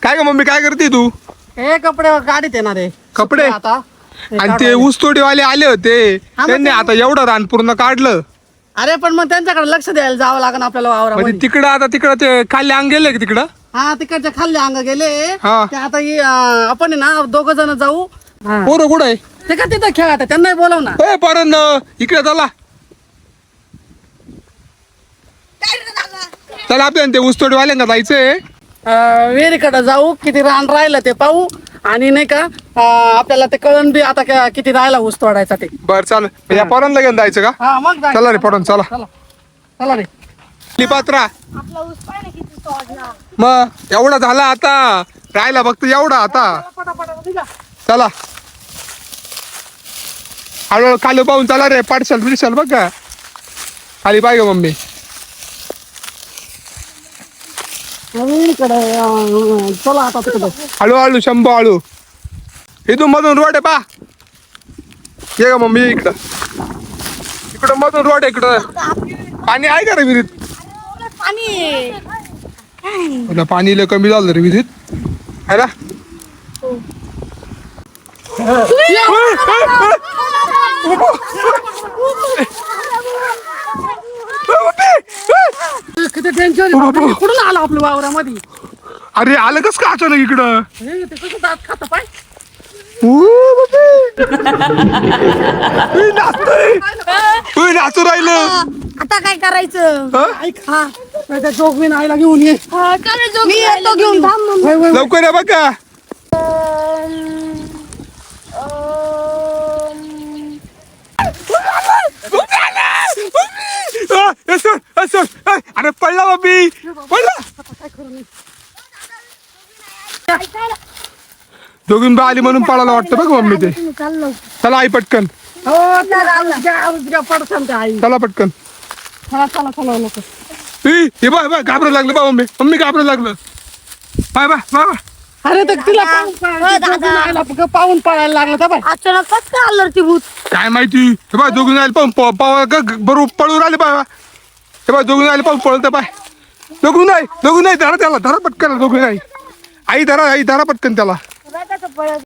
काय ग मम्मी काय करते तू? हे कपडे गाडीत येणार आहे कपडे? आता आणि ते ऊसतोडीवाले आले होते त्यांनी आता एवढं रान पूर्ण काढलं. अरे पण मग त्यांच्याकडे लक्ष द्यायला जावं लागेल आपल्याला म्हणजे वावरामध्ये. तिकडं आता तिकडं ते खाली अंग गेले का तिकडं? हा तिकडच्या खाल्ले अंग गेले हा. ते आता आपण आहे ना 2 जण जाऊ. पोरं कुठं आहे? ते का तिथं खेळत त्यांना बोलव ना. ए पोरांनो इकडे चला. चला आपल्याला ते ऊसतोडीवाल्यांना जायचंय. विहिरीकडे जाऊ किती रान राहिलं ते पाहू आणि नाही का आपल्याला ते कळण बी आता किती राहिला ऊस तोडायचा ते. बर चाल या पोरांना घेऊन जायचं का? हा मग जाऊ. चला रे पोरांनो चला. चला चला रे. पात्रा आपला ऊस पाहिजे किती तोडला. मग एवढा झाला आता राहिला फक्त एवढा आता. पटापट निघा. चला हळूहळू खाली पाहून चला रे. पाडशाल बिडशाल बघ का खाली पाहिजे मम्मी. विहिरीकडे चला आता तिकडे. हळूहळू शंभू हळू. इथून मधून रोड आहे पा. ये का मम्मी इकडं. इकडं मधून रोड आहे इकडं. पाणी आहे का रे विहिरीत? पाणी तुला पाणी लय कमी झालं रे विहिरीत है ना. किती टेन्शन कुठून आलं आपल्या वावरामध्ये. अरे आलं कस का अचानक इकडं? हे ते कसं दात खातं पाय. नाचू राहिलं. आता काय करायचं. हा? ऐक हा त्या जोगवीन आईला घेऊन ये. मी येतो घेऊन थांब मग. वय, वय, वय. लवकर या बघा. अरे पडला बाबी पडला. दोघीन बा आली म्हणून पळायला वाटतं बघ मम्मी ते. चाललो. चला आई पटकन. हो त्या पडसान त्या आई. चला पटकन. चला चला चला लोक. हे बाय बाय घाबरायला लागलं बा मम्मी. मम्मी घाबरायला लागलं. Bye bye bye bye. अरे तर तिला जोगवीण आईला पाहून पळायला लागलं तर बाय. अचानक कसं काय आलं रे ती भूत. काय माहिती. हे बाय दोघीन आले पाहून बरोबर पळून आले बाय. हे बाय दोघीन आले पाहून पळत बाय. दोघून नाही धरा त्याला. धरा पटकन दोघीन आई. आई धरा पटकन त्याला. तुला कसं पळत